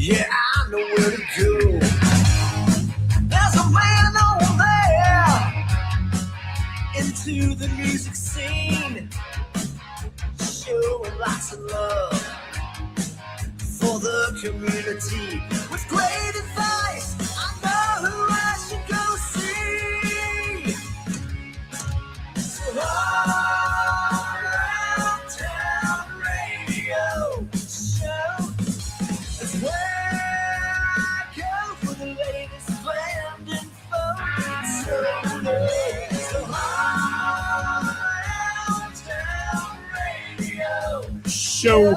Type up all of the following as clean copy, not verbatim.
Yeah, I know where to go. There's a man over there into the music scene, showing lots of love for the community with great advice. I know who I should go see. So all around town radio show is where I go for the latest band info. So all around town radio Show.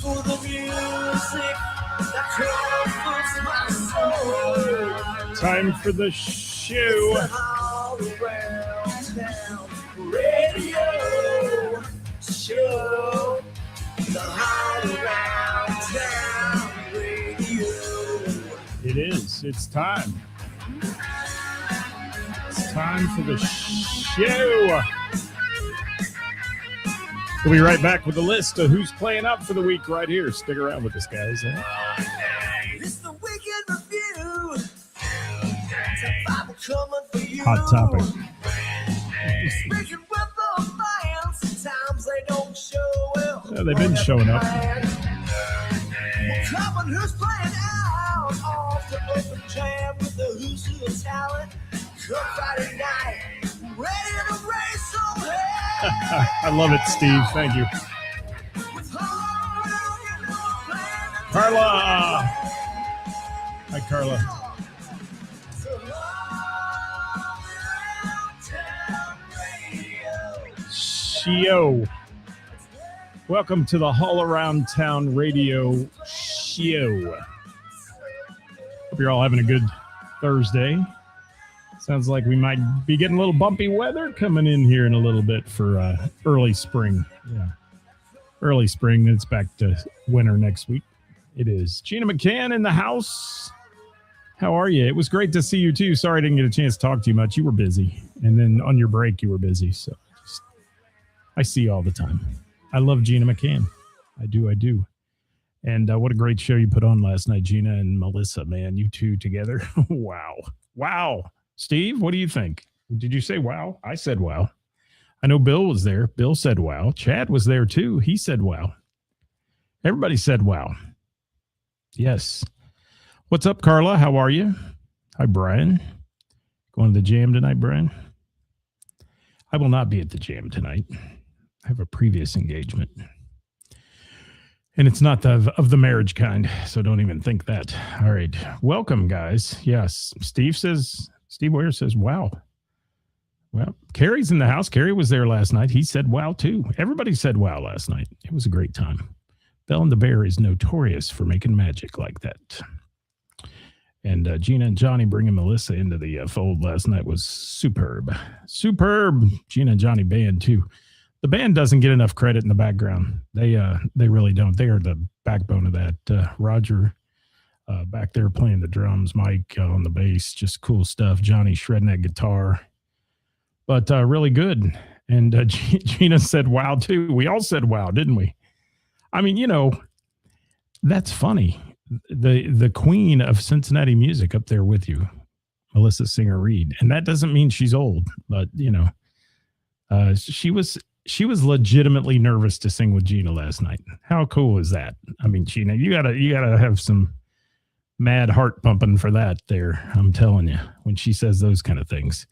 for the music that comforts my soul. Time for the show. The all around town radio show. The all around town radio. It is. It's time. It's time for the show. We'll be right back with a list of who's playing up for the week right here. Stick around with us, guys. It's the weekend review. It's a Bible coming for you. Hot topic. Speaking with the fans, sometimes they don't show well. Yeah, they've been showing up. Coming who's playing out off the open jam with the who's who of talent. Come Friday night, ready to raise some hell. I love it, Steve. Thank you. Carla. Hi, Carla. Show. Welcome to the All Around Town Radio Show. Hope you're all having a good Thursday. Sounds like we might be getting a little bumpy weather coming in here in a little bit for early spring. Yeah, early spring. It's back to winter next week. It is. Gina McCann in the house. How are you? It was great to see you too. Sorry I didn't get a chance to talk to you much. You were busy. And then on your break, you were busy. So I see you all the time. I love Gina McCann. I do. And what a great show you put on last night, Gina and Melissa, man. You two together. Wow. Steve, what do you think? Did you say wow? I said wow. I know Bill was there. Bill said wow. Chad was there too. He said wow. Everybody said wow. Yes. What's up, Carla? How are you? Hi, Brian. Going to the jam tonight, Brian? I will not be at the jam tonight. I have a previous engagement. And it's not of the marriage kind, so don't even think that. All right. Welcome, guys. Yes. Steve Ware says, wow. Well, Carrie's in the house. Carrie was there last night. He said wow, too. Everybody said wow last night. It was a great time. Belle and the Bear is notorious for making magic like that. And Gina and Johnny bringing Melissa into the fold last night was superb. Gina and Johnny band, too. The band doesn't get enough credit in the background. They really don't. They are the backbone of that. Roger back there playing the drums, Mike on the bass, just cool stuff. Johnny shredding that guitar, but really good. And Gina said wow too. We all said wow, didn't we? I mean, that's funny. The queen of Cincinnati music up there with you, Melissa Singer Reed, and that doesn't mean she's old, but she was legitimately nervous to sing with Gina last night. How cool is that? I mean, Gina, you gotta have some mad heart pumping for that there. I'm telling you, when she says those kind of things.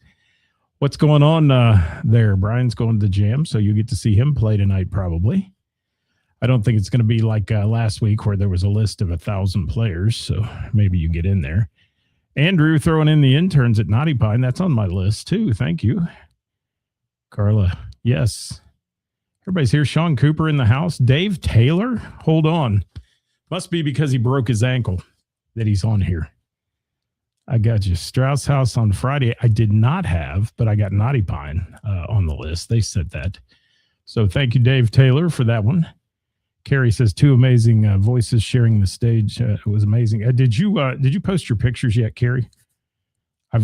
What's going on there? Brian's going to the jam, so you get to see him play tonight probably. I don't think it's going to be like last week where there was a list of 1,000 players, so maybe you get in there. Andrew throwing in the interns at Knotty Pine. That's on my list too. Thank you. Carla, yes. Everybody's here. Sean Cooper in the house. Dave Taylor, hold on. Must be because he broke his ankle that he's on here. I got you. Strauss House on Friday. I did not have, but I got Knotty Pine on the list. They said that. So thank you, Dave Taylor, for that one. Carrie says, two amazing voices sharing the stage. It was amazing. Did you post your pictures yet, Carrie?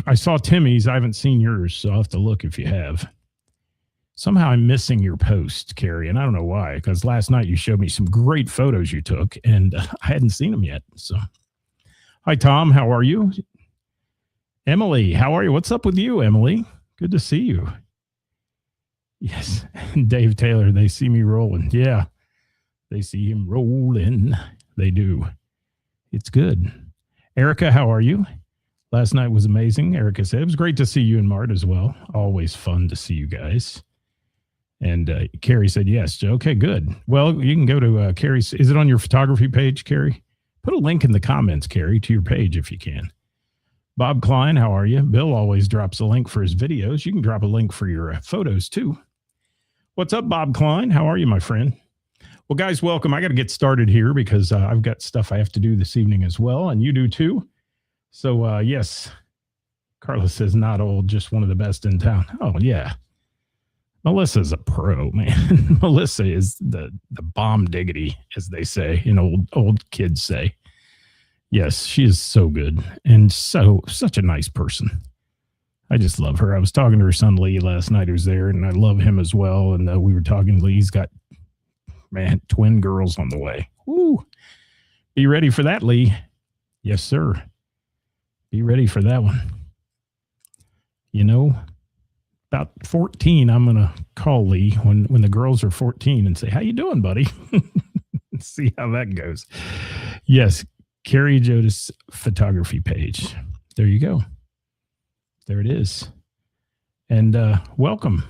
I saw Timmy's. I haven't seen yours, so I'll have to look if you have. Somehow I'm missing your post, Carrie, and I don't know why, because last night you showed me some great photos you took, and I hadn't seen them yet. So, hi, Tom. How are you? Emily, how are you? What's up with you, Emily? Good to see you. Yes, Dave Taylor, they see me rolling. Yeah, they see him rolling. They do. It's good. Erica, how are you? Last night was amazing. Erica said, it was great to see you and Mart as well. Always fun to see you guys. And Carrie said, yes. Okay, good. Well, you can go to Carrie's. Is it on your photography page, Carrie? Put a link in the comments, Carrie, to your page if you can. Bob Klein, how are you? Bill always drops a link for his videos. You can drop a link for your photos too. What's up, Bob Klein? How are you, my friend? Well, guys, welcome. I got to get started here because I've got stuff I have to do this evening as well, and you do too. So, yes, Carlos says not old, just one of the best in town. Oh, yeah. Melissa's a pro, man. Melissa is the bomb diggity, as they say, old kids say. Yes, she is so good and such a nice person. I just love her. I was talking to her son Lee last night, who's there, and I love him as well. And we were talking. Lee's got, man, twin girls on the way. Woo! Be ready for that, Lee. Yes, sir. Be ready for that one. About 14, I'm going to call Lee when the girls are 14 and say, how you doing, buddy? See how that goes. Yes, Carrie Jodas photography page. There you go. There it is. And welcome,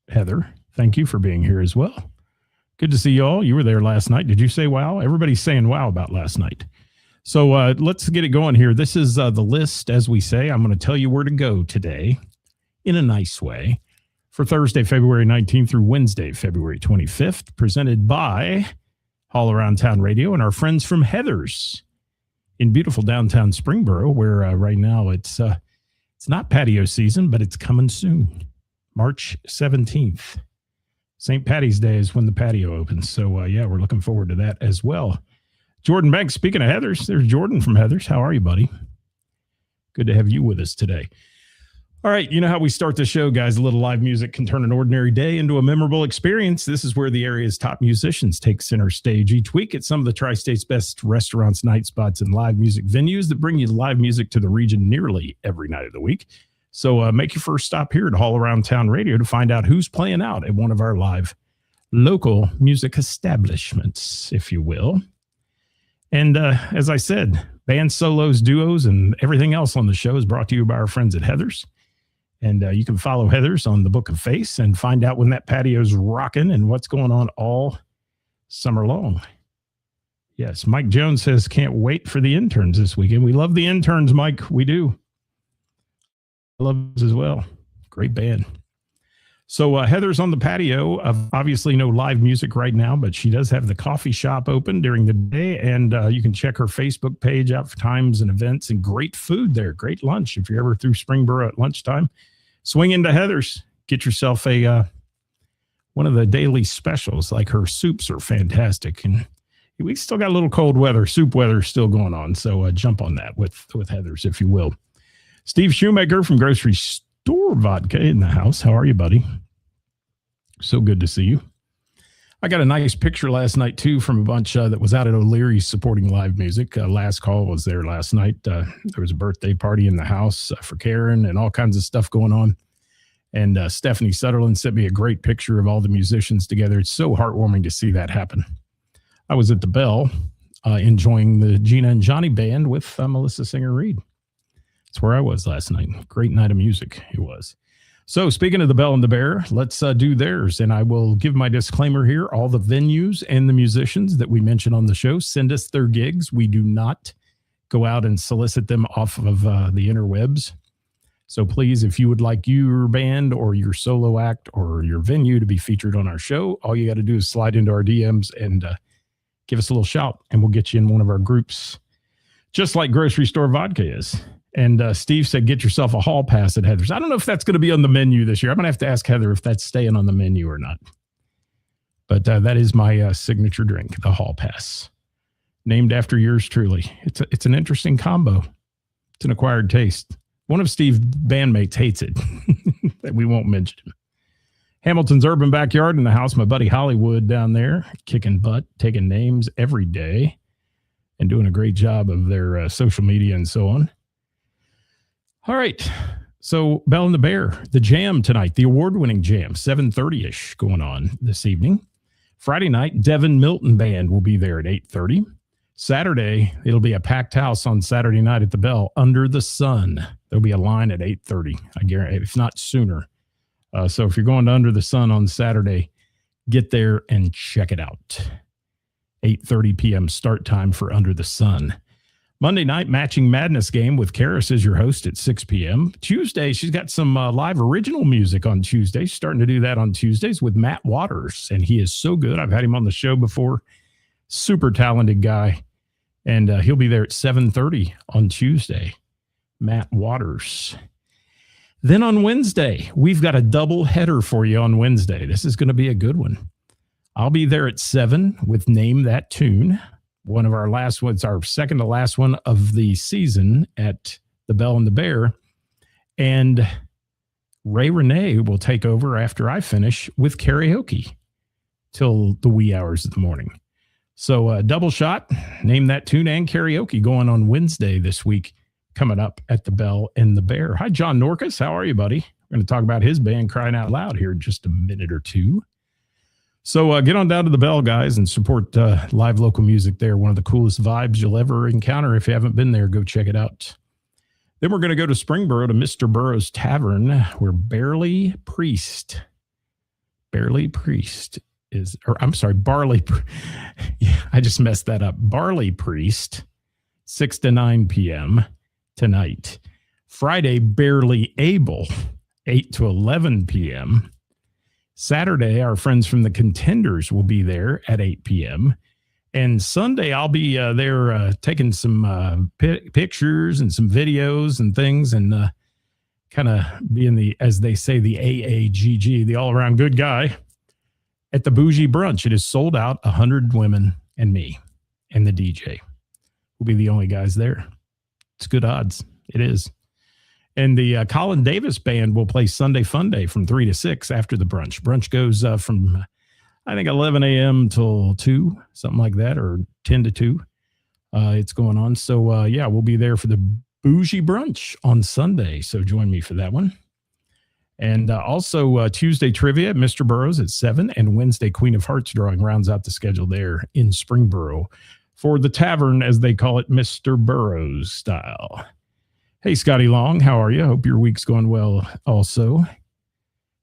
Heather. Thank you for being here as well. Good to see you all. You were there last night. Did you say wow? Everybody's saying wow about last night. So let's get it going here. This is the list, as we say. I'm going to tell you where to go today in a nice way for Thursday, February 19th through Wednesday, February 25th, presented by All Around Town Radio and our friends from Heather's in beautiful downtown Springboro, where right now it's not patio season, but it's coming soon. March 17th. St. Patty's Day is when the patio opens. So, yeah, we're looking forward to that as well. Jordan Banks, speaking of Heather's, there's Jordan from Heather's. How are you, buddy? Good to have you with us today. All right, you know how we start the show, guys. A little live music can turn an ordinary day into a memorable experience. This is where the area's top musicians take center stage each week at some of the Tri-State's best restaurants, night spots, and live music venues that bring you live music to the region nearly every night of the week. So make your first stop here at All Around Town Radio to find out who's playing out at one of our live local music establishments, if you will. And as I said, band solos, duos, and everything else on the show is brought to you by our friends at Heather's. And you can follow Heather's on the Book of Face and find out when that patio's rocking and what's going on all summer long. Yes, Mike Jones says, can't wait for the interns this weekend. We love the interns, Mike. We do. I love this as well. Great band. So Heather's on the patio. Obviously no live music right now, but she does have the coffee shop open during the day. And you can check her Facebook page out for times and events and great food there. Great lunch. If you're ever through Springboro at lunchtime, swing into Heather's. Get yourself one of the daily specials. Like her soups are fantastic. And we still got a little cold weather. Soup weather still going on. So jump on that with Heather's, if you will. Steve Shoemaker from Grocery Store Vodka in the house. How are you, buddy? So good to see you. I got a nice picture last night, too, from a bunch that was out at O'Leary's supporting live music. Last Call was there last night. There was a birthday party in the house for Karen and all kinds of stuff going on. And Stephanie Sutherland sent me a great picture of all the musicians together. It's so heartwarming to see that happen. I was at the Bell enjoying the Gina and Johnny band with Melissa Singer-Reed. That's where I was last night. Great night of music it was. So speaking of the Bell and the Bear, let's do theirs. And I will give my disclaimer here. All the venues and the musicians that we mention on the show, send us their gigs. We do not go out and solicit them off of the interwebs. So please, if you would like your band or your solo act or your venue to be featured on our show, all you got to do is slide into our DMs and give us a little shout, and we'll get you in one of our groups, just like Grocery Store Vodka is. And Steve said, get yourself a hall pass at Heather's. I don't know if that's going to be on the menu this year. I'm going to have to ask Heather if that's staying on the menu or not. But that is my signature drink, the hall pass, named after yours truly. It's an interesting combo. It's an acquired taste. One of Steve's bandmates hates it. That we won't mention. Hamilton's Urban Backyard in the house. My buddy Hollywood down there, kicking butt, taking names every day, and doing a great job of their social media and so on. All right. So Bell and the Bear, the jam tonight, the award-winning jam, 7:30-ish going on this evening. Friday night, Devin Milton Band will be there at 8:30. Saturday, it'll be a packed house on Saturday night at the Bell, Under the Sun. There'll be a line at 8:30, I guarantee, if not sooner. So if you're going to Under the Sun on Saturday, get there and check it out. 8:30 p.m. start time for Under the Sun. Monday night, Matching Madness game with Karis as your host at 6 p.m. Tuesday, she's got some live original music on Tuesday. She's starting to do that on Tuesdays with Matt Waters, and he is so good. I've had him on the show before. Super talented guy, and he'll be there at 7:30 on Tuesday. Matt Waters. Then on Wednesday, we've got a double header for you on Wednesday. This is going to be a good one. I'll be there at 7 with Name That Tune. One of our last ones, our second to last one of the season at the Bell and the Bear. And Ray Renee will take over after I finish with karaoke till the wee hours of the morning. So double shot, Name That Tune and karaoke going on Wednesday this week, coming up at the Bell and the Bear. Hi, John Norcus. How are you, buddy? We're going to talk about his band Crying Out Loud here in just a minute or two. So get on down to the Bell, guys, and support live local music there. One of the coolest vibes you'll ever encounter. If you haven't been there, go check it out. Then we're going to go to Springboro to Mr. Burroughs Tavern, where Barley Priest is, or I'm sorry, yeah, I just messed that up. Barley Priest, 6 to 9 p.m. tonight. Friday, Barely Able, 8 to 11 p.m. Saturday, our friends from the Contenders will be there at 8 p.m. And Sunday, I'll be there taking some pictures and some videos and things, and kind of being the, as they say, the AAGG, the all-around good guy, at the Bougie Brunch. It is sold out, 100 women and me and the DJ. We'll be the only guys there. It's good odds. It is. And the Colin Davis Band will play Sunday Fun Day from 3 to 6 after the brunch. Brunch goes from, I think, 11 a.m. till 2, something like that, or 10 to 2. It's going on. So, yeah, we'll be there for the Bougie Brunch on Sunday. So join me for that one. And also Tuesday Trivia at Mr. Burroughs at 7, and Wednesday Queen of Hearts drawing rounds out the schedule there in Springboro for the tavern, as they call it, Mr. Burroughs style. Hey, Scotty Long, how are you? Hope your week's going well also.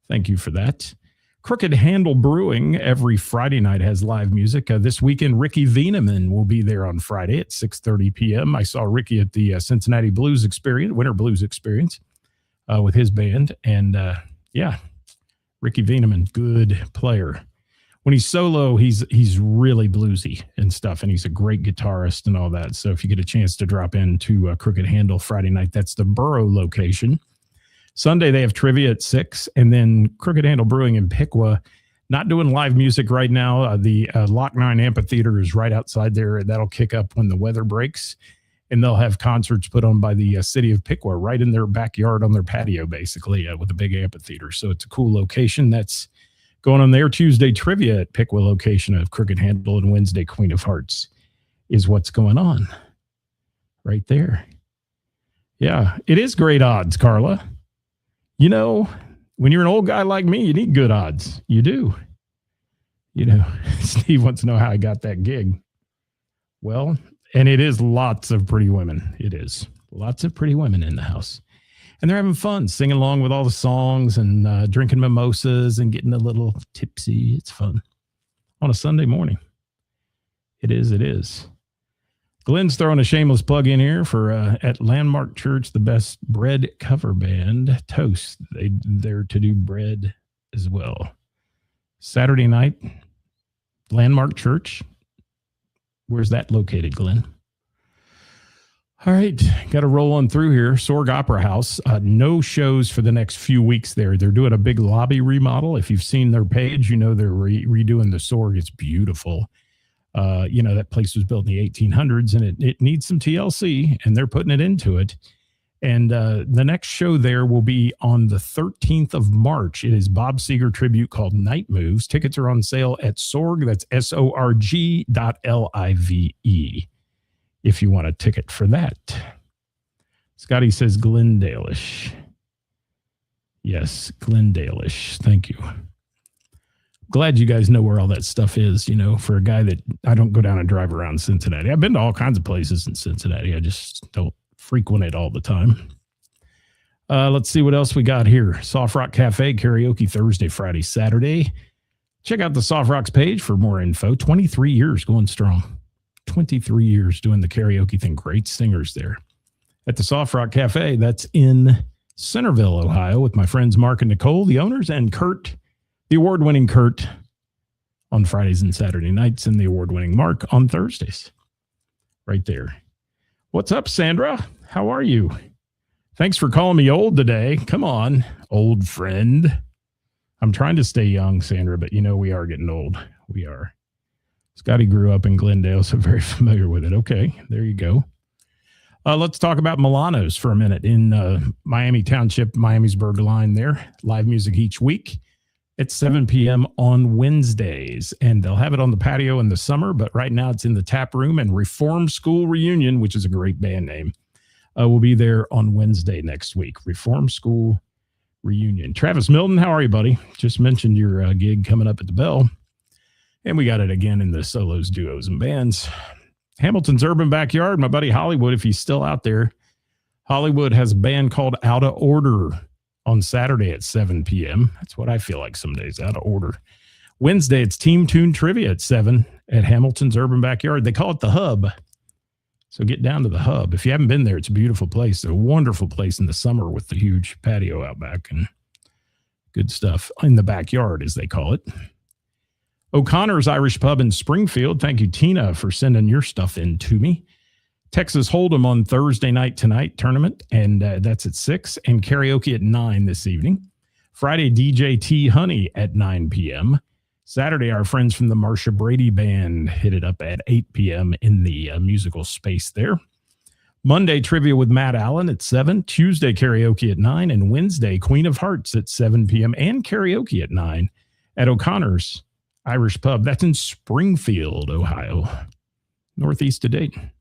Thank you for that. Crooked Handle Brewing every Friday night has live music. This weekend, Ricky Veneman will be there on Friday at 6:30 p.m. I saw Ricky at the Cincinnati Blues Experience, Winter Blues Experience, with his band. And, yeah, Ricky Veneman, good player. When he's solo, he's really bluesy and stuff, and he's a great guitarist and all that. So if you get a chance to drop into Crooked Handle Friday night, that's the Borough location. Sunday, they have trivia at 6, and then Crooked Handle Brewing in Piqua, not doing live music right now. The Lock 9 Amphitheater is right outside there. That'll kick up when the weather breaks, and they'll have concerts put on by the city of Piqua right in their backyard on their patio, basically, with a big amphitheater. So it's a cool location. That's going on there. Tuesday trivia at Piqua location of Crooked Handle, and Wednesday Queen of Hearts is what's going on right there. Yeah, it is great odds, Carla. You know, when you're an old guy like me, you need good odds. You do. You know, Steve wants to know how I got that gig. Well, and it is lots of pretty women. It is lots of pretty women in the house. And they're having fun singing along with all the songs and drinking mimosas and getting a little tipsy. It's fun on a Sunday morning. It is. It is. Glenn's throwing a shameless plug in here for at Landmark Church, the best bread cover band, Toast. They're to do bread as well. Saturday night, Landmark Church. Where's that located, Glenn? All right, got to roll on through here. Sorg Opera House, no shows for the next few weeks there. They're doing a big lobby remodel. If you've seen their page, you know they're redoing the Sorg. It's beautiful. You know, that place was built in the 1800s, and it needs some TLC, and they're putting it into it. And the next show there will be on the 13th of March. It is Bob Seger tribute called Night Moves. Tickets are on sale at Sorg. That's SORG.LIVE if you want a ticket for that. Scotty says Glendale-ish. Yes, Glendale-ish. Thank you. Glad you guys know where all that stuff is, for a guy that I don't go down and drive around Cincinnati. I've been to all kinds of places in Cincinnati. I just don't frequent it all the time. Let's see what else we got here. Soft Rock Cafe karaoke Thursday, Friday, Saturday. Check out the Soft Rocks page for more info. 23 years going strong. 23 years doing the karaoke thing. Great singers there. At the Soft Rock Cafe, that's in Centerville, Ohio, with my friends Mark and Nicole, the owners, and Kurt, the award-winning Kurt, on Fridays and Saturday nights, and the award-winning Mark on Thursdays. Right there. What's up, Sandra? How are you? Thanks for calling me old today. Come on, old friend. I'm trying to stay young, Sandra, but we are getting old. We are. Scotty grew up in Glendale, so very familiar with it. Okay, there you go. Let's talk about Milano's for a minute in Miami Township, Miamisburg line there. Live music each week at 7 p.m. on Wednesdays. And they'll have it on the patio in the summer, but right now it's in the tap room. And Reform School Reunion, which is a great band name, will be there on Wednesday next week. Reform School Reunion. Travis Milton, how are you, buddy? Just mentioned your gig coming up at the Bell. And we got it again in the solos, duos, and bands. Hamilton's Urban Backyard, my buddy Hollywood, if he's still out there. Hollywood has a band called Out of Order on Saturday at 7 p.m. That's what I feel like some days, out of order. Wednesday, it's Team Tune Trivia at 7 at Hamilton's Urban Backyard. They call it the Hub. So get down to the Hub. If you haven't been there, it's a beautiful place. It's a wonderful place in the summer with the huge patio out back and good stuff in the backyard, as they call it. O'Connor's Irish Pub in Springfield. Thank you, Tina, for sending your stuff in to me. Texas Hold'em on Thursday night tonight tournament, and that's at 6, and karaoke at 9 this evening. Friday, DJ T Honey at 9 p.m. Saturday, our friends from the Marsha Brady Band hit it up at 8 p.m. in the musical space there. Monday, trivia with Matt Allen at 7. Tuesday, karaoke at 9. And Wednesday, Queen of Hearts at 7 p.m. and karaoke at 9 at O'Connor's Irish Pub. That's in Springfield, Ohio, northeast of Dayton.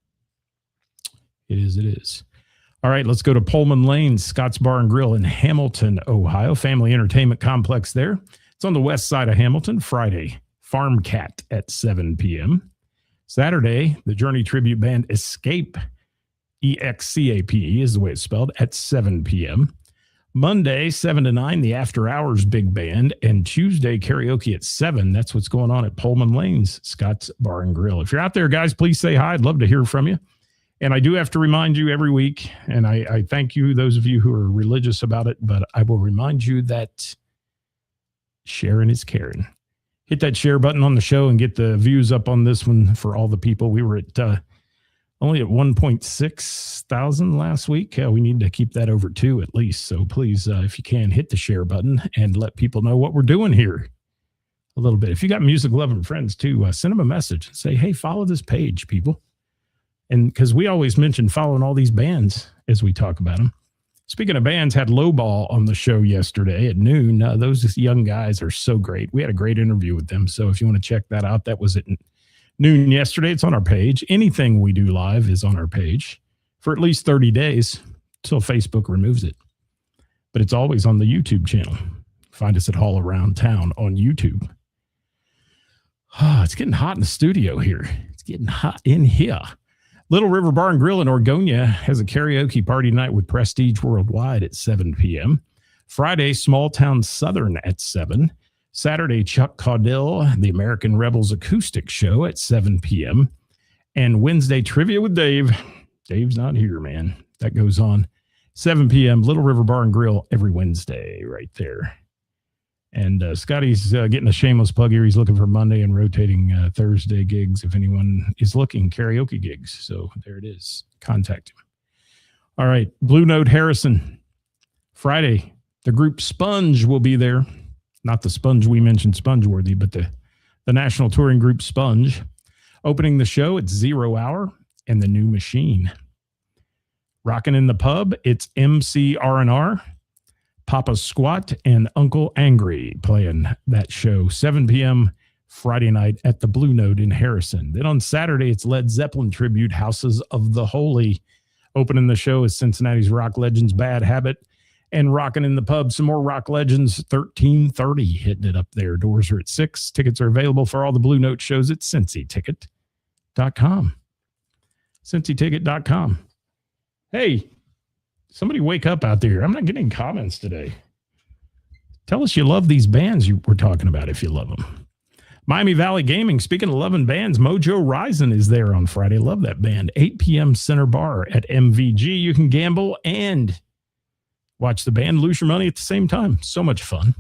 It is. All right, let's go to Pullman Lane, Scott's Bar and Grill in Hamilton, Ohio. Family entertainment complex there. It's on the west side of Hamilton. Friday, Farm Cat at 7 p.m. Saturday, the Journey tribute band Escape, E-X-C-A-P-E is the way it's spelled, at 7 p.m. Monday, 7 to 9, the After Hours Big Band. And Tuesday, karaoke at 7. That's what's going on at Pullman Lane's Scott's Bar and Grill. If you're out there, guys, please say hi. I'd love to hear from you. And I do have to remind you every week, and I thank you, those of you who are religious about it, but I will remind you that sharing is caring. Hit that share button on the show and get the views up on this one for all the people. We were at only at 1.6 thousand last week. We need to keep that over 2 at least. So please, if you can, hit the share button and let people know what we're doing here a little bit. If you got music-loving friends too, send them a message and say, hey, follow this page, people. And because we always mention following all these bands as we talk about them. Speaking of bands, had Lowball on the show yesterday at noon. Those young guys are so great. We had a great interview with them. So if you want to check that out, that was at noon yesterday. It's on our page. Anything we do live is on our page for at least 30 days until Facebook removes it. But it's always on the YouTube channel. Find us at All Around Town on YouTube. It's getting hot in the studio here. It's getting hot in here. Little River Bar and Grill in Orgonia has a karaoke party night with Prestige Worldwide at 7 p.m. Friday, Small Town Southern at 7. Saturday, Chuck Caudill, the American Rebels Acoustic Show at 7 p.m. And Wednesday, Trivia with Dave. Dave's not here, man. That goes on 7 p.m. Little River Bar and Grill every Wednesday right there. And Scotty's getting a shameless plug here. He's looking for Monday and rotating Thursday gigs if anyone is looking, karaoke gigs. So there it is. Contact him. All right. Blue Note Harrison. Friday, the group Sponge will be there. Not the Sponge we mentioned, Spongeworthy, but the national touring group Sponge. Opening the show at 0 Hour and the New Machine. Rockin' in the Pub, it's MC R&R, Papa Squat, and Uncle Angry playing that show, 7 p.m. Friday night at the Blue Note in Harrison. Then on Saturday, it's Led Zeppelin tribute, Houses of the Holy. Opening the show is Cincinnati's rock legends Bad Habit, and Rockin' in the Pub, some more rock legends, 1330, hitting it up there. Doors are at 6. Tickets are available for all the Blue Note shows at cincyticket.com. cincyticket.com. Hey, somebody wake up out there. I'm not getting comments today. Tell us you love these bands we're talking about if you love them. Miami Valley Gaming, speaking of loving bands, Mojo Rising is there on Friday. Love that band. 8 p.m. Center Bar at MVG. You can gamble and watch the band, lose your money at the same time. So much fun.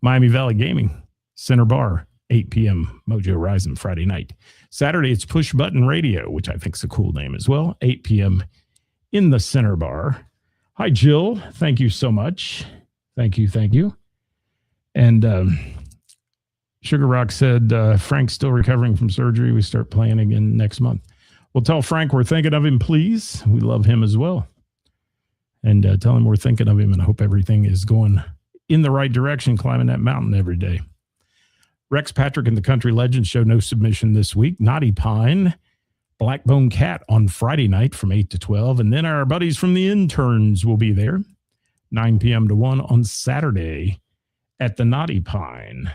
Miami Valley Gaming, Center Bar, 8 p.m. Mojo Rising Friday night. Saturday, it's Push Button Radio, which I think is a cool name as well. 8 p.m. in the Center Bar. Hi, Jill. Thank you so much. Thank you. And Sugar Rock said, Frank's still recovering from surgery. We start playing again next month. Well, tell Frank we're thinking of him, please. We love him as well. And tell him we're thinking of him, and I hope everything is going in the right direction, climbing that mountain every day. Rex Patrick and the Country Legends show no submission this week. Naughty Pine, Blackbone Cat on Friday night from 8 to 12. And then our buddies from the Interns will be there, 9 p.m. to 1 on Saturday at the Naughty Pine.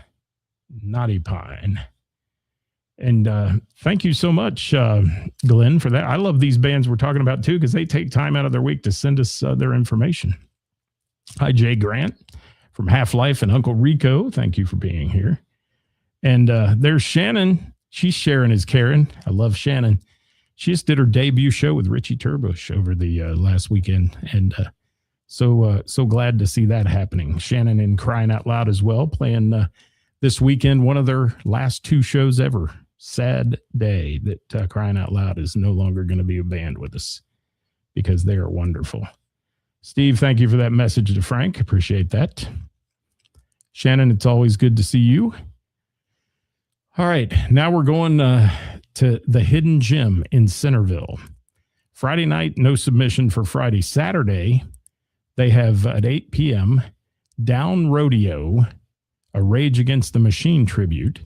And thank you so much, Glenn, for that. I love these bands we're talking about, too, because they take time out of their week to send us their information. Hi, Jay Grant from Half-Life and Uncle Rico. Thank you for being here. And there's Shannon. She's sharing as Karen. I love Shannon. She just did her debut show with Richie Turbush over the last weekend. And so glad to see that happening. Shannon and Crying Out Loud as well, playing this weekend, one of their last 2 shows ever. Sad day that Crying Out Loud is no longer going to be a band with us because they are wonderful. Steve, thank you for that message to Frank. Appreciate that. Shannon, it's always good to see you. All right, now we're going to the Hidden Gem in Centerville. Friday night, no submission for Friday. Saturday, they have at 8 p.m. Down Rodeo, a Rage Against the Machine tribute,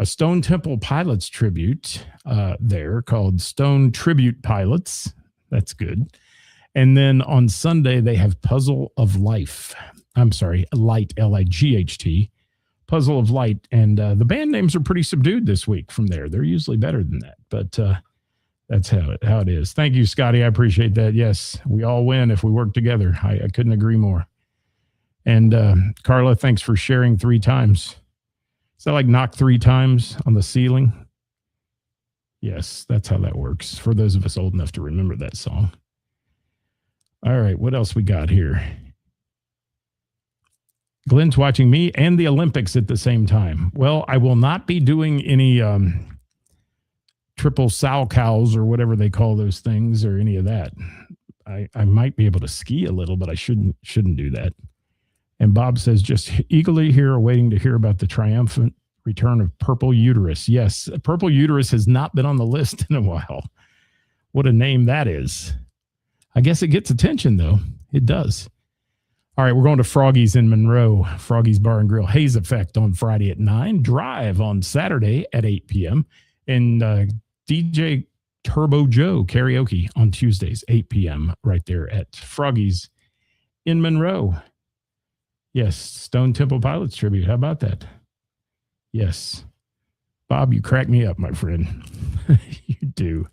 a Stone Temple Pilots tribute there called Stone Tribute Pilots. That's good. And then on Sunday, they have Puzzle of Life. I'm sorry, Light, L-I-G-H-T. Puzzle of Light. And the band names are pretty subdued this week from there. They're usually better than that. But that's how it is. Thank you, Scotty. I appreciate that. Yes, we all win if we work together. I couldn't agree more. And Carla, thanks for sharing 3 times. Is that like knock 3 times on the ceiling? Yes, that's how that works. For those of us old enough to remember that song. All right, what else we got here? Glenn's watching me and the Olympics at the same time. Well, I will not be doing any triple sow cows or whatever they call those things or any of that. I might be able to ski a little, but I shouldn't do that. And Bob says, just eagerly here, waiting to hear about the triumphant return of Purple Uterus. Yes, Purple Uterus has not been on the list in a while. What a name that is. I guess it gets attention, though. It does. All right, we're going to Froggy's in Monroe. Froggy's Bar and Grill. Haze Effect on Friday at 9. Drive on Saturday at 8 p.m. And DJ Turbo Joe karaoke on Tuesdays, 8 p.m. right there at Froggy's in Monroe. Yes, Stone Temple Pilots tribute. How about that? Yes. Bob, you crack me up, my friend. You do.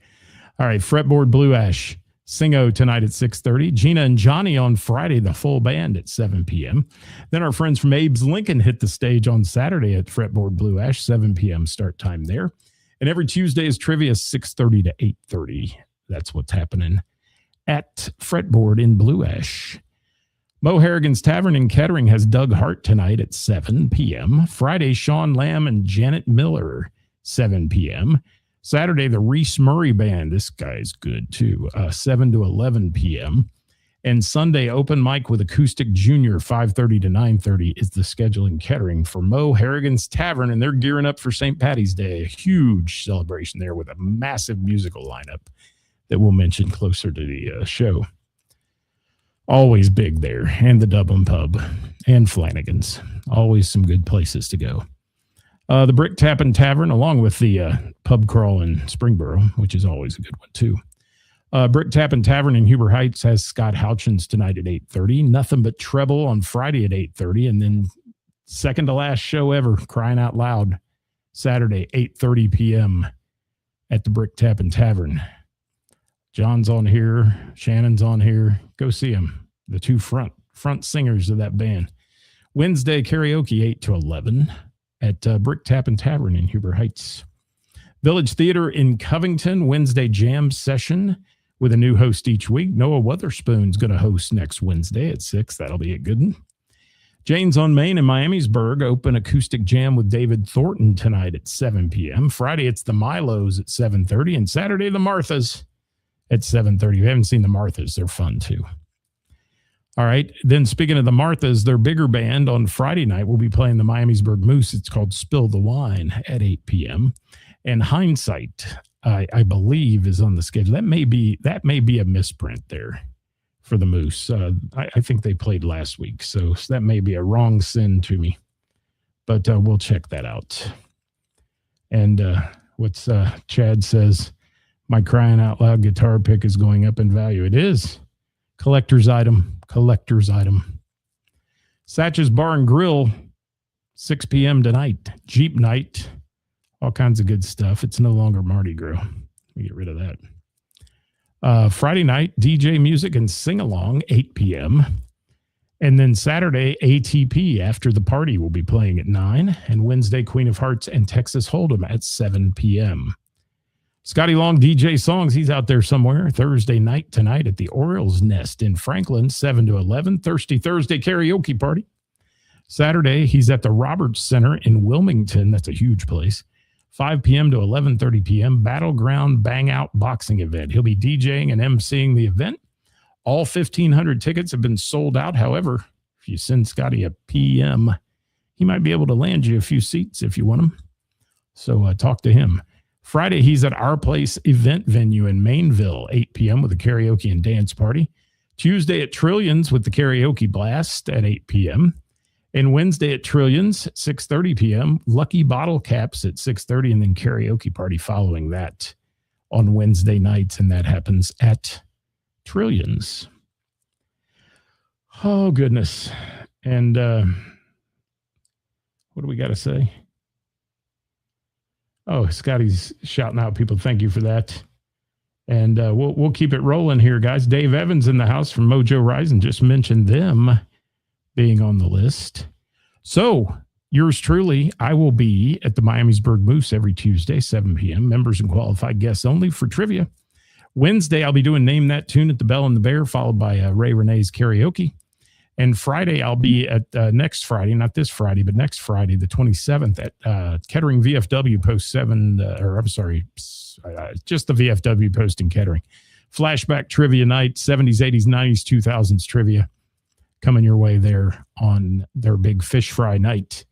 All right, Fretboard Blue Ash. Singo tonight at 6:30. Gina and Johnny on Friday, the full band at 7 p.m. Then our friends from Abe's Lincoln hit the stage on Saturday at Fretboard Blue Ash, 7 p.m. start time there. And every Tuesday is trivia, 6:30 to 8:30. That's what's happening at Fretboard in Blue Ash. Mo Harrigan's Tavern in Kettering has Doug Hart tonight at 7 p.m. Friday, Sean Lamb and Janet Miller, 7 p.m. Saturday, the Reese Murray Band. This guy's good, too. 7 to 11 p.m. And Sunday, open mic with Acoustic Junior, 5:30 to 9:30 is the schedule in Kettering for Mo Harrigan's Tavern, and they're gearing up for St. Patty's Day. A huge celebration there with a massive musical lineup that we'll mention closer to the show. Always big there. And the Dublin Pub and Flanagan's. Always some good places to go. The Brick Tappin' Tavern, along with the Pub Crawl in Springboro, which is always a good one, too. Brick Tappin' Tavern in Huber Heights has Scott Houchins tonight at 8:30. Nothing But Treble on Friday at 8:30. And then second to last show ever, Crying Out Loud, Saturday, 8:30 p.m. at the Brick Tappin' Tavern. John's on here. Shannon's on here. Go see them. The two front singers of that band. Wednesday, karaoke, 8 to 11 at Brick Tappin' Tavern in Huber Heights. Village Theater in Covington, Wednesday jam session with a new host each week. Noah Weatherspoon's going to host next Wednesday at 6. That'll be a good one. Jane's on Main in Miamisburg, open acoustic jam with David Thornton tonight at 7 p.m. Friday, it's the Milos at 7:30, and Saturday, the Marthas at 7:30. If you haven't seen the Marthas, they're fun too. All right. Then speaking of the Marthas, their bigger band on Friday night will be playing the Miamisburg Moose. It's called Spill the Wine at 8 p.m. And Hindsight, I believe, is on the schedule. That may be a misprint there for the Moose. I think they played last week, so that may be a wrong send to me. But we'll check that out. And what's Chad says, my Crying Out Loud guitar pick is going up in value. It is. Collector's item. Satch's Bar and Grill, 6 p.m. tonight. Jeep night. All kinds of good stuff. It's no longer Mardi Gras. Let me get rid of that. Friday night, DJ music and sing-along, 8 p.m. And then Saturday, ATP after the party will be playing at 9. And Wednesday, Queen of Hearts and Texas Hold'em at 7 p.m. Scotty Long DJ Songs, he's out there somewhere. Thursday night tonight at the Orioles Nest in Franklin, 7 to 11. Thirsty Thursday karaoke party. Saturday, he's at the Roberts Center in Wilmington. That's a huge place. 5 p.m. to 11:30 p.m. Battleground Bang Out boxing event. He'll be DJing and emceeing the event. All 1,500 tickets have been sold out. However, if you send Scotty a PM, he might be able to land you a few seats if you want them. So talk to him. Friday, he's at Our Place event venue in Mainville, 8 p.m. with a karaoke and dance party. Tuesday at Trillions with the karaoke blast at 8 p.m. And Wednesday at Trillions, 6:30 p.m. Lucky Bottle Caps at 6:30, and then karaoke party following that on Wednesday nights, and that happens at Trillions. Oh, goodness. And what do we got to say? Oh, Scotty's shouting out people. Thank you for that. And we'll keep it rolling here, guys. Dave Evans in the house from Mojo Rising just mentioned them being on the list. So yours truly, I will be at the Miamisburg Moose every Tuesday, 7 p.m. Members and qualified guests only for trivia. Wednesday, I'll be doing Name That Tune at the Bell and the Bear, followed by Ray Renee's karaoke. And Friday, I'll be at next Friday, not this Friday, but next Friday, the 27th at Kettering VFW Post 7, just the VFW Post in Kettering. Flashback Trivia Night, 70s, 80s, 90s, 2000s trivia coming your way there on their big fish fry night.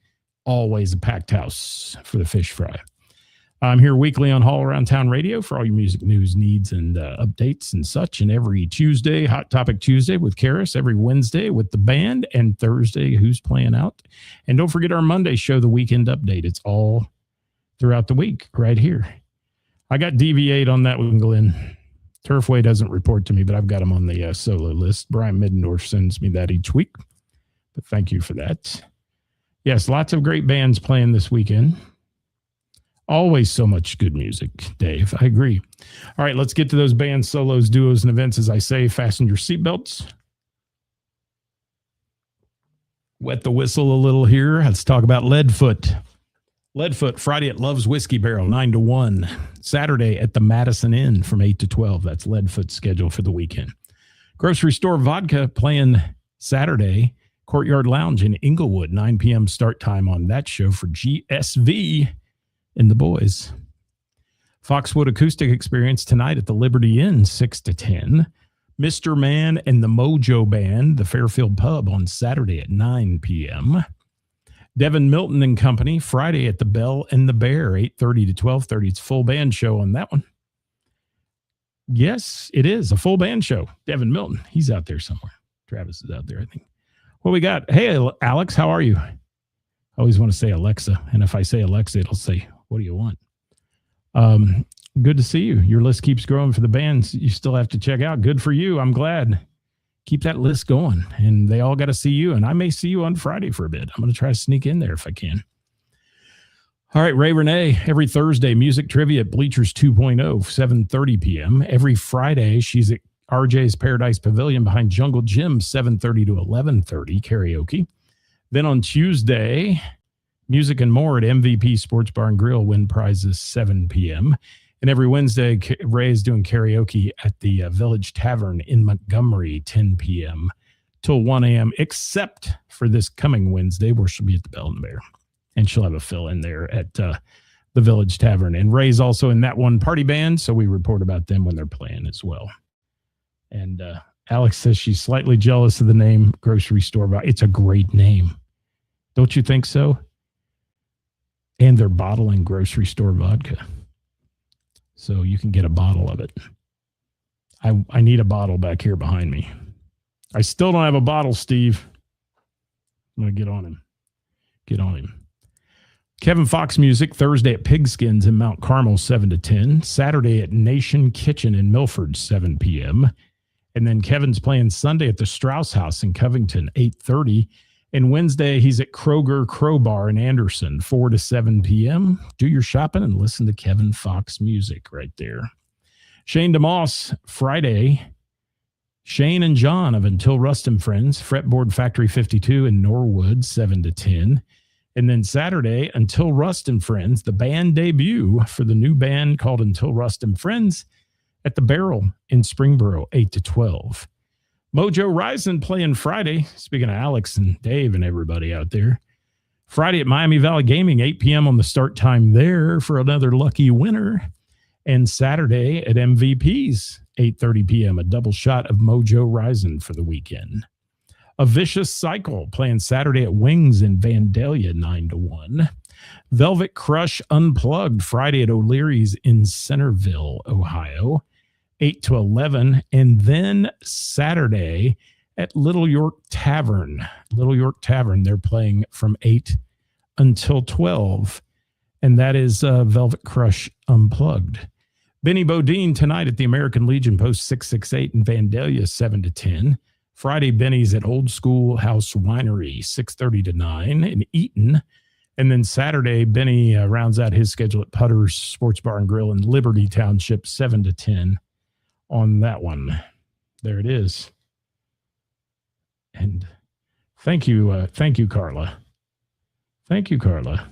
Always a packed house for the fish fry. I'm here weekly on All Around Town Radio for all your music news, needs, and updates and such. And every Tuesday, Hot Topic Tuesday with Karis. Every Wednesday with the band. And Thursday, Who's Playing Out. And don't forget our Monday show, the Weekend Update. It's all throughout the week right here. I got DV8 on that one, Glenn. Turfway doesn't report to me, but I've got him on the solo list. Brian Middendorf sends me that each week. But thank you for that. Yes, lots of great bands playing this weekend. Always so much good music, Dave. I agree. All right, let's get to those bands, solos, duos, and events. As I say, fasten your seatbelts. Wet the whistle a little here. Let's talk about Leadfoot. Leadfoot, Friday at Love's Whiskey Barrel, 9 to 1. Saturday at the Madison Inn from 8 to 12. That's Leadfoot's schedule for the weekend. Grocery Store Vodka playing Saturday. Courtyard Lounge in Inglewood, 9 p.m. start time on that show for GSV and the boys. Foxwood Acoustic Experience tonight at the Liberty Inn, 6 to 10. Mr. Man and the Mojo Band, the Fairfield Pub on Saturday at 9 p.m. Devin Milton and Company, Friday at the Bell and the Bear, 8:30 to 12:30. It's a full band show on that one. Yes, it is a full band show. Devin Milton, he's out there somewhere. Travis is out there, I think. What we got? Hey, Alex, how are you? I always want to say Alexa. And if I say Alexa, it'll say, what do you want? Good to see you. Your list keeps growing for the bands you still have to check out. Good for you. I'm glad. Keep that list going. And they all got to see you. And I may see you on Friday for a bit. I'm going to try to sneak in there if I can. All right, Ray Renee, every Thursday, music trivia at Bleachers 2.0, 7:30 p.m. Every Friday, she's at RJ's Paradise Pavilion behind Jungle Gym, 7:30 to 11:30, karaoke. Then on Tuesday, music and more at MVP Sports Bar and Grill, win prizes 7 p.m. And every Wednesday, Ray is doing karaoke at the Village Tavern in Montgomery, 10 p.m. till 1 a.m., except for this coming Wednesday, where she'll be at the Bell and the Bear. And she'll have a fill-in there at the Village Tavern. And Ray's also in that one party band, so we report about them when they're playing as well. And Alex says she's slightly jealous of the name Grocery Store Vodka. It's a great name. Don't you think so? And they're bottling Grocery Store Vodka. So you can get a bottle of it. I need a bottle back here behind me. I still don't have a bottle, Steve. I'm going to get on him. Get on him. Kevin Fox Music, Thursday at Pigskins in Mount Carmel, 7 to 10. Saturday at Nation Kitchen in Milford, 7 p.m. And then Kevin's playing Sunday at the Strauss House in Covington, 8:30. And Wednesday, he's at Kroger Crowbar in Anderson, 4 to 7 p.m. Do your shopping and listen to Kevin Fox Music right there. Shane DeMoss, Friday. Shane and John of Until Rust and Friends, Fretboard Factory 52 in Norwood, 7 to 10. And then Saturday, Until Rust and Friends, the band debut for the new band called Until Rust and Friends at the Barrel in Springboro, 8 to 12. Mojo Rising playing Friday. Speaking of Alex and Dave and everybody out there. Friday at Miami Valley Gaming, 8 p.m. on the start time there for another lucky winner. And Saturday at MVP's, 8:30 p.m., a double shot of Mojo Rising for the weekend. A Vicious Cycle playing Saturday at Wings in Vandalia, 9 to 1. Velvet Crush Unplugged Friday at O'Leary's in Centerville, Ohio, 8 to 11. And then Saturday at Little York Tavern. Little York Tavern, they're playing from 8 until 12. And that is Velvet Crush Unplugged. Benny Bodine tonight at the American Legion Post 668 in Vandalia, 7 to 10. Friday, Benny's at Old School House Winery, 6:30 to 9 in Eaton. And then Saturday, Benny rounds out his schedule at Putter's Sports Bar and Grill in Liberty Township, 7 to 10 on that one. There it is. And thank you, Carla. Thank you, Carla.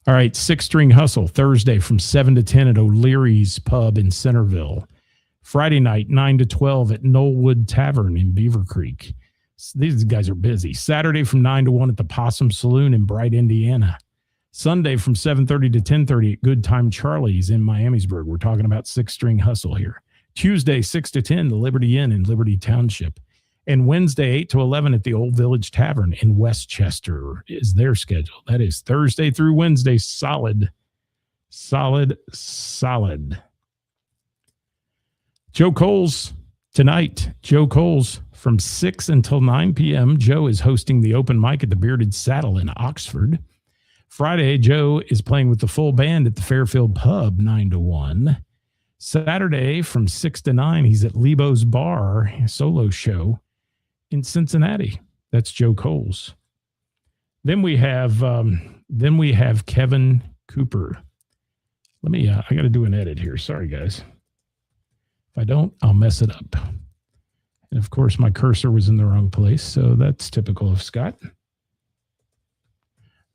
All right, Six String Hustle, Thursday from 7 to 10 at O'Leary's Pub in Centerville. Friday night, 9 to 12 at Knollwood Tavern in Beaver Creek. These guys are busy. Saturday from 9 to 1 at the Possum Saloon in Bright, Indiana. Sunday from 7:30 to 10:30 at Good Time Charlie's in Miamisburg. We're talking about Six String Hustle here. Tuesday, 6 to 10, the Liberty Inn in Liberty Township. And Wednesday, 8 to 11 at the Old Village Tavern in Westchester is their schedule. That is Thursday through Wednesday. Solid. Joe Coles tonight. Joe Coles from 6 until 9 p.m. Joe is hosting the open mic at the Bearded Saddle in Oxford. Friday, Joe is playing with the full band at the Fairfield Pub, 9 to 1. Saturday from 6 to 9, he's at Lebo's Bar, a solo show in Cincinnati. That's Joe Coles. Then we have Kevin Cooper. I got to do an edit here. Sorry, guys. If I don't, I'll mess it up. And of course, my cursor was in the wrong place, so that's typical of Scott.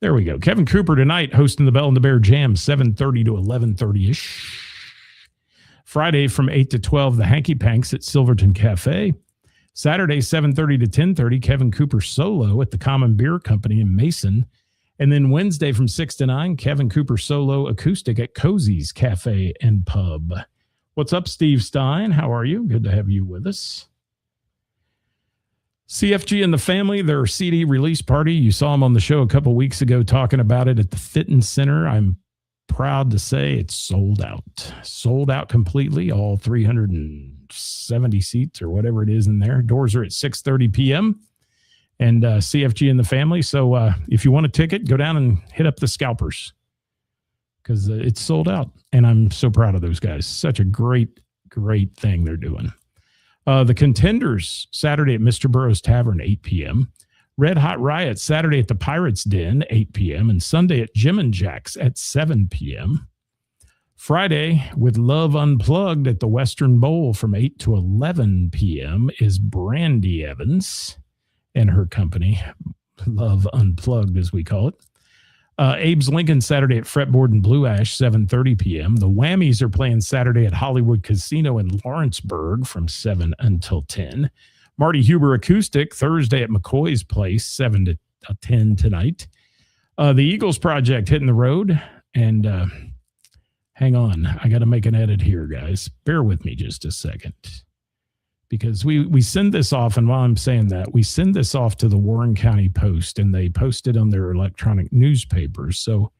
There we go. Kevin Cooper tonight hosting the Bell and the Bear Jam, 7:30 to 11:30-ish. Friday from 8 to 12, the Hanky Panks at Silverton Cafe. Saturday, 7:30 to 10:30, Kevin Cooper solo at the Common Beer Company in Mason. And then Wednesday from 6 to 9, Kevin Cooper solo acoustic at Cozy's Cafe and Pub. What's up, Steve Stein? How are you? Good to have you with us. CFG and the Family, their CD release party. You saw them on the show a couple weeks ago talking about it at the Fitness Center. I'm proud to say it's sold out completely, all 370 seats or whatever it is in there. Doors are at 6:30 p.m. and CFG and the family. So if you want a ticket, go down and hit up the scalpers because it's sold out. And I'm so proud of those guys. Such a great thing they're doing. The Contenders, Saturday at Mr. Burroughs Tavern, 8 p.m. Red Hot Riot, Saturday at the Pirates Den, 8 p.m. And Sunday at Jim and Jack's at 7 p.m. Friday with Love Unplugged at the Western Bowl from 8 to 11 p.m. is Brandy Evans and her company, Love Unplugged as we call it. Abe's Lincoln, Saturday at Fretboard and Blue Ash, 7:30 p.m. The Whammies are playing Saturday at Hollywood Casino in Lawrenceburg from 7 until 10. Marty Huber Acoustic, Thursday at McCoy's Place, 7 to 10 tonight. The Eagles Project hitting the road. And hang on, I got to make an edit here, guys. Bear with me just a second. Because we send this off, and while I'm saying that, we send this off to the Warren County Post, and they post it on their electronic newspapers. So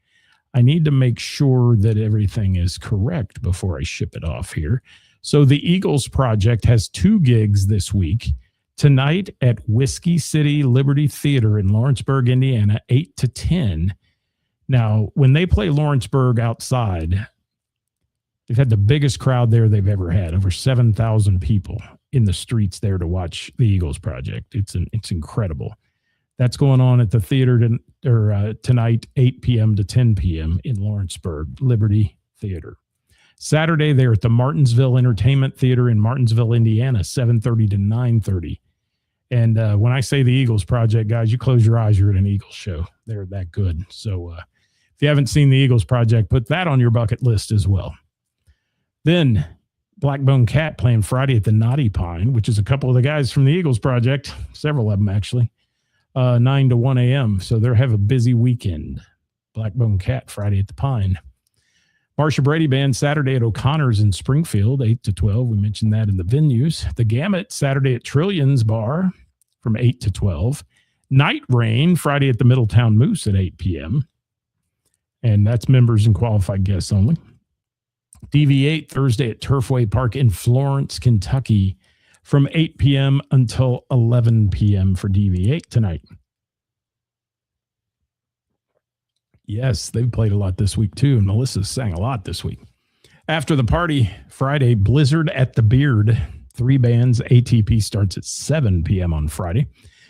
I need to make sure that everything is correct before I ship it off here. So the Eagles Project has 2 gigs this week. Tonight at Whiskey City Liberty Theater in Lawrenceburg, Indiana, 8 to 10. Now, when they play Lawrenceburg outside, they've had the biggest crowd there they've ever had, over 7,000 people in the streets there to watch the Eagles Project. It's incredible. That's going on at the theater tonight, 8 p.m. to 10 p.m. in Lawrenceburg, Liberty Theater. Saturday, they're at the Martinsville Entertainment Theater in Martinsville, Indiana, 7:30 to 9:30. And when I say the Eagles Project, guys, you close your eyes, you're at an Eagles show. They're that good. So if you haven't seen the Eagles Project, put that on your bucket list as well. Then Blackbone Cat playing Friday at the Naughty Pine, which is a couple of the guys from the Eagles Project, several of them actually, 9 to 1 a.m. So they'll have a busy weekend. Blackbone Cat Friday at the Pine. Marcia Brady Band Saturday at O'Connor's in Springfield, 8 to 12. We mentioned that in the venues. The Gamut Saturday at Trillions Bar from 8 to 12. Night Rain Friday at the Middletown Moose at 8 p.m. And that's members and qualified guests only. DV8 Thursday at Turfway Park in Florence, Kentucky from 8 p.m. until 11 p.m. for DV8 tonight. Yes, they've played a lot this week too, and Melissa sang a lot this week. After the party, Friday, Blizzard at the Beard. 3 bands. ATP starts at 7 p.m. on Friday.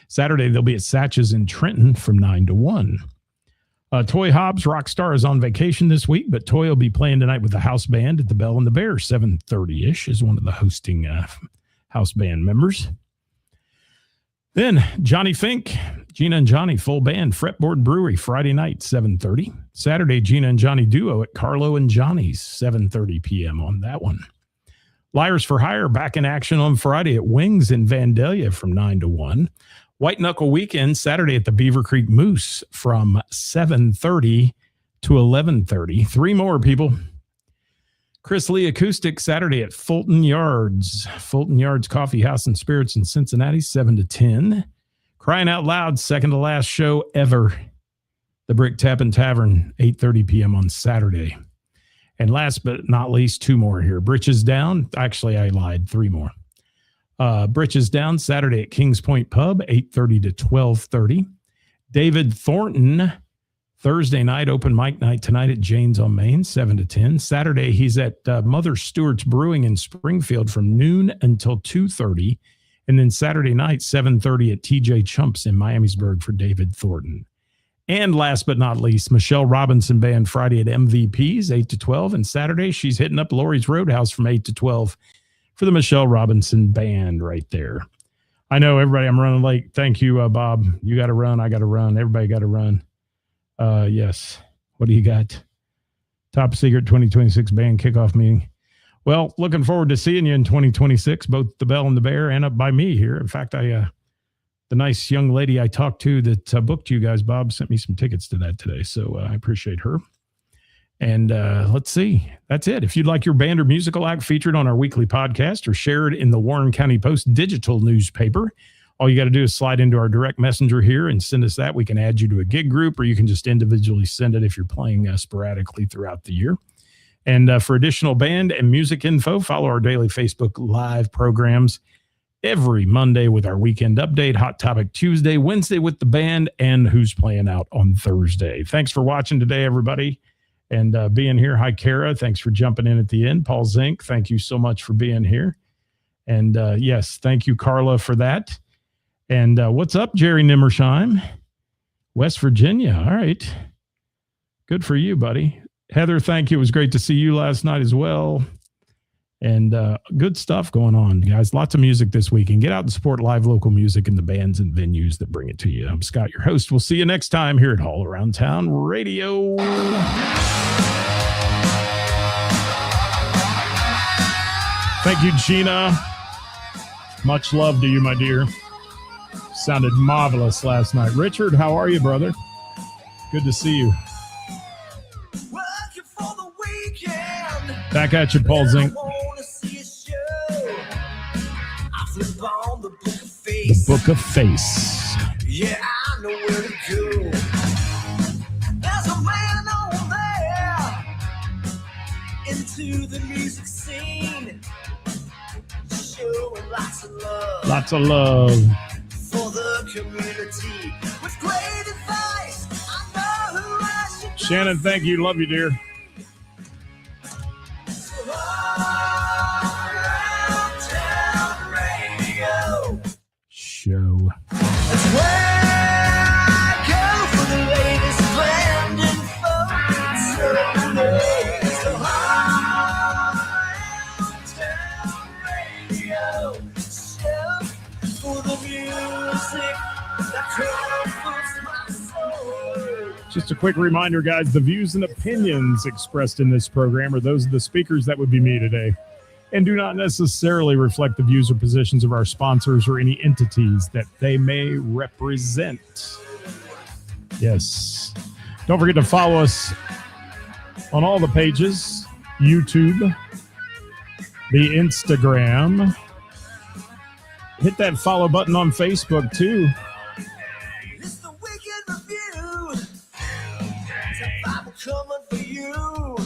Saturday, they'll be at Satch's in Trenton from 9 to 1. Toy Hobbs Rockstar is on vacation this week, but Toy will be playing tonight with the house band at the Bell and the Bear, 7:30-ish, is one of the hosting house band members. Then Johnny Fink, Gina and Johnny, full band, Fretboard Brewery, Friday night, 7:30. Saturday, Gina and Johnny duo at Carlo and Johnny's, 7:30 p.m. on that one. Liars for Hire back in action on Friday at Wings in Vandalia from 9 to 1. White Knuckle Weekend, Saturday at the Beaver Creek Moose from 7:30 to 11:30. 3 more, people. Chris Lee Acoustic, Saturday at Fulton Yards. Fulton Yards Coffee House and Spirits in Cincinnati, 7 to 10. Crying Out Loud, second to last show ever. The Brick Tappin' Tavern, 8:30 p.m. on Saturday. And last but not least, 2 more here. Britches Down. Actually, I lied. 3 more. Britches Down, Saturday at Kings Point Pub, 8:30 to 12:30. David Thornton, Thursday night, open mic night tonight at Jane's on Main, 7 to 10. Saturday, he's at Mother Stewart's Brewing in Springfield from noon until 2:30. And then Saturday night, 7:30 at TJ Chumps in Miamisburg for David Thornton. And last but not least, Michelle Robinson Band Friday at MVP's, 8 to 12. And Saturday, she's hitting up Lori's Roadhouse from 8 to 12 for the Michelle Robinson Band right there. I know, everybody, I'm running late. Thank you, Bob. You got to run. I got to run. Everybody got to run. Yes. What do you got? Top Secret 2026 Band Kickoff Meeting. Well, looking forward to seeing you in 2026, both the Bell and the Bear and up by me here. In fact, the nice young lady I talked to that booked you guys, Bob, sent me some tickets to that today. So I appreciate her. And let's see. That's it. If you'd like your band or musical act featured on our weekly podcast or shared in the Warren County Post digital newspaper, All you got to do is slide into our direct messenger here and send us that. We can add you to a gig group, or you can just individually send it if you're playing sporadically throughout the year. And for additional band and music info, follow our daily Facebook Live programs every Monday with our weekend update, Hot Topic Tuesday, Wednesday with the band, and Who's Playing Out on Thursday. Thanks for watching today, everybody, and being here. Hi, Kara. Thanks for jumping in at the end. Paul Zink, thank you so much for being here. And yes, thank you, Carla, for that. And what's up, Jerry Nimmersheim? West Virginia. All right. Good for you, buddy. Heather, thank you. It was great to see you last night as well. And good stuff going on, guys. Lots of music this weekend. Get out and support live local music and the bands and venues that bring it to you. I'm Scott, your host. We'll see you next time here at All Around Town Radio. Thank you, Gina. Much love to you, my dear. Sounded marvelous last night. Richard, how are you, brother? Good to see you. Back at you, Paul Zink. The Book of Face. Yeah, I know where to go. There's a man over there into the music scene, showing lots of love. Lots of love For the community with great advice. I know who I should go. Shannon, thank you. Love you, dear. Show. That's where I go for the latest band info. So Town Radio show for the music that comforts my soul. Just a quick reminder, guys, the views and opinions expressed in this program are those of the speakers. That would be me today, and do not necessarily reflect the views or positions of our sponsors or any entities that they may represent. Yes. Don't forget to follow us on all the pages, YouTube, the Instagram. Hit that follow button on Facebook, too. It's the Weekend Review. It's a Bible coming for you.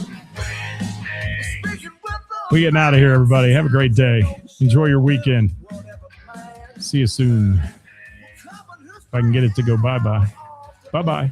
We getting out of here, everybody. Have a great day. Enjoy your weekend. See you soon. If I can get it to go bye-bye. Bye-bye.